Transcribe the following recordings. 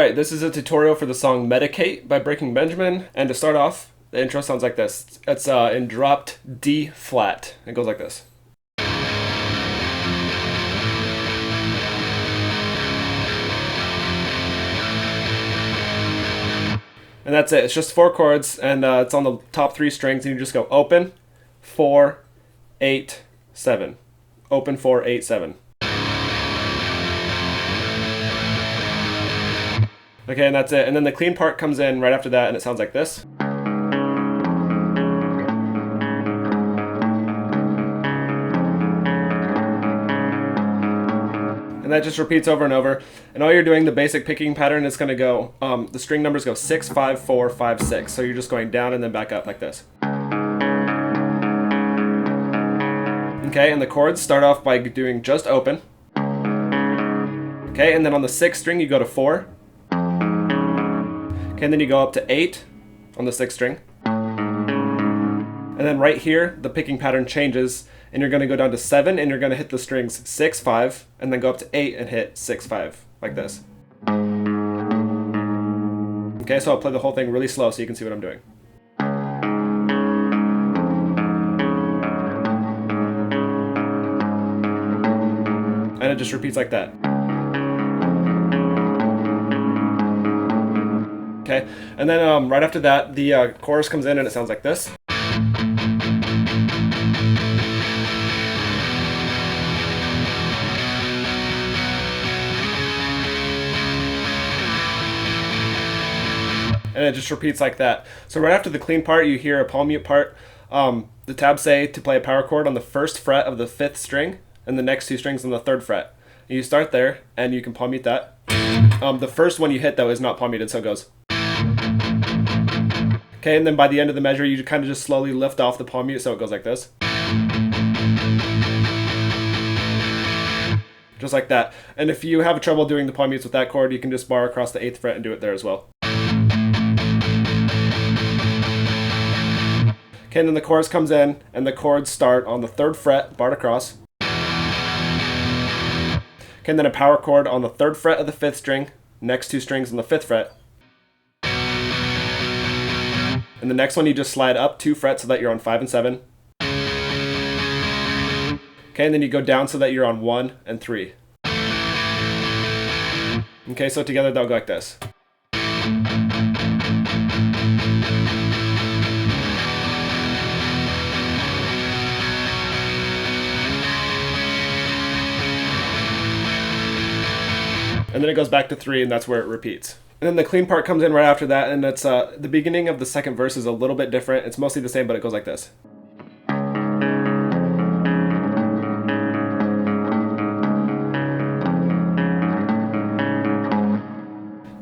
Alright, this is a tutorial for the song Medicate by Breaking Benjamin, and to start off, the intro sounds like this. It's in dropped D flat. It goes like this. And that's it. It's just 4 chords, and it's on the top 3 strings, and you just go open, 4, 8, 7. Open, 4, 8, 7. Okay, and that's it. And then the clean part comes in right after that, and it sounds like this. And that just repeats over and over. And all you're doing, the basic picking pattern is going to go, the string numbers go 6, 5, 4, 5, 6. So you're just going down and then back up like this. Okay, and the chords start off by doing just open. Okay, and then on the 6th string you go to 4. Okay, and then you go up to 8 on the 6th string. And then right here, the picking pattern changes, and you're going to go down to 7, and you're going to hit the strings 6, 5, and then go up to 8 and hit 6, 5, like this. Okay, so I'll play the whole thing really slow so you can see what I'm doing. And it just repeats like that. Okay, and then right after that, the chorus comes in and it sounds like this. And it just repeats like that. So right after the clean part, you hear a palm mute part. The tabs say to play a power chord on the 1st fret of the 5th string, and the next 2 strings on the 3rd fret. And you start there, and you can palm mute that. The first one you hit, though, is not palm muted, so it goes. Okay, and then by the end of the measure, you kind of just slowly lift off the palm mute, so it goes like this. Just like that. And if you have trouble doing the palm mutes with that chord, you can just bar across the 8th fret and do it there as well. Okay, and then the chorus comes in, and the chords start on the 3rd fret, barred across. Okay, and then a power chord on the 3rd fret of the 5th string, next 2 strings on the 5th fret. And the next one you just slide up 2 frets so that you're on 5 and 7. Okay, and then you go down so that you're on 1 and 3. Okay, so together they'll go like this. And then it goes back to 3, and that's where it repeats. And then the clean part comes in right after that, and it's the beginning of the 2nd verse is a little bit different. It's mostly the same, but it goes like this.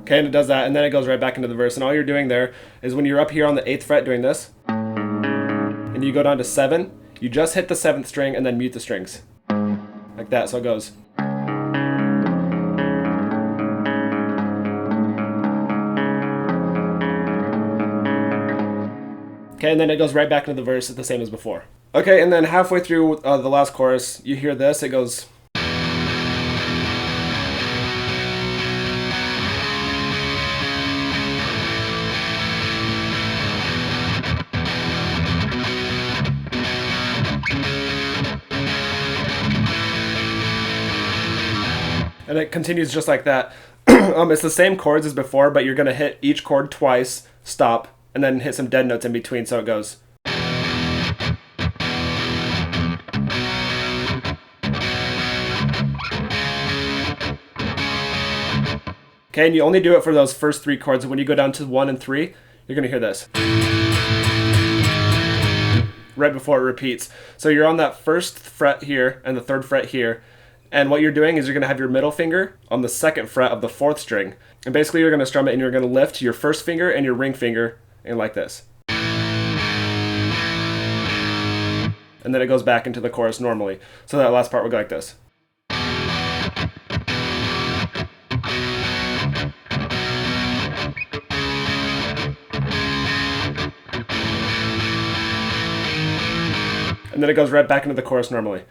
Okay, and it does that, and then it goes right back into the verse. And all you're doing there is when you're up here on the 8th fret doing this, and you go down to 7, you just hit the 7th string and then mute the strings. Like that, so it goes. Okay, and then it goes right back into the verse, the same as before. Okay, and then halfway through the last chorus, you hear this, it goes. And it continues just like that. It's the same chords as before, but you're going to hit each chord twice, stop, and then hit some dead notes in between, so it goes. Okay, and you only do it for those first 3 chords. When you go down to 1 and 3, you're going to hear this. Right before it repeats. So you're on that 1st fret here and the 3rd fret here. And what you're doing is you're going to have your middle finger on the 2nd fret of the 4th string. And basically you're going to strum it, and you're going to lift your 1st finger and your ring finger and like this. And then it goes back into the chorus normally. So that last part will go like this. And then it goes right back into the chorus normally.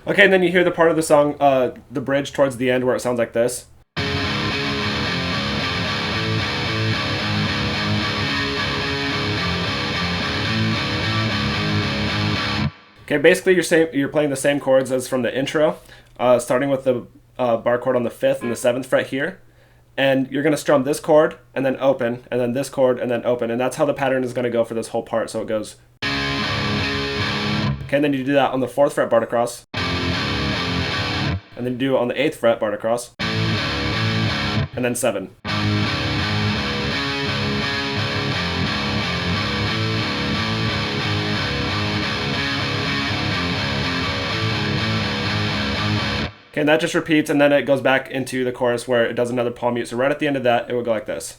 Okay, and then you hear the part of the song, the bridge towards the end where it sounds like this. Okay, basically you're playing the same chords as from the intro, starting with the bar chord on the 5th and the 7th fret here, and you're going to strum this chord and then open, and then this chord and then open, and that's how the pattern is going to go for this whole part. So it goes. Okay, and then you do that on the 4th fret bar across, and then you do it on the 8th fret bar across, and then 7. Okay, and that just repeats, and then it goes back into the chorus where it does another palm mute. So right at the end of that, it will go like this.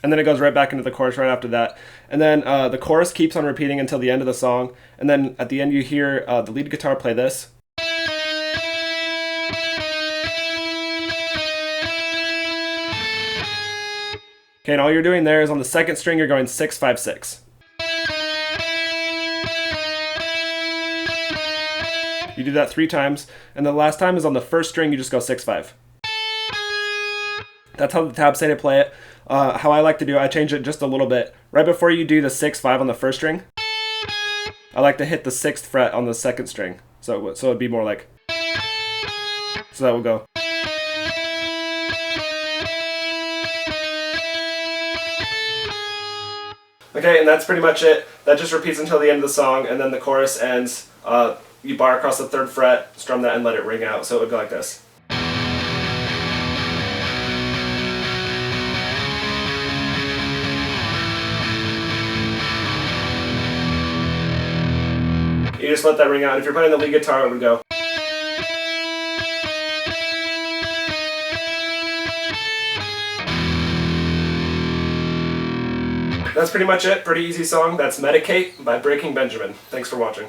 And then it goes right back into the chorus right after that. And then the chorus keeps on repeating until the end of the song. And then at the end you hear the lead guitar play this. Okay, and all you're doing there is on the 2nd string, you're going 6, 5, 6. You do that 3 times, and the last time is on the 1st string, you just go 6, 5. That's how the tabs say to play it. How I like to do it, I change it just a little bit. Right before you do the 6, 5 on the 1st string, I like to hit the 6th fret on the 2nd string. So it'd be more like. So that will go. Okay, and that's pretty much it. That just repeats until the end of the song, and then the chorus ends. You bar across the 3rd fret, strum that, and let it ring out. So it would go like this. You just let that ring out. And if you're playing the lead guitar, it would go. That's pretty much it. Pretty easy song. That's Medicate by Breaking Benjamin. Thanks for watching.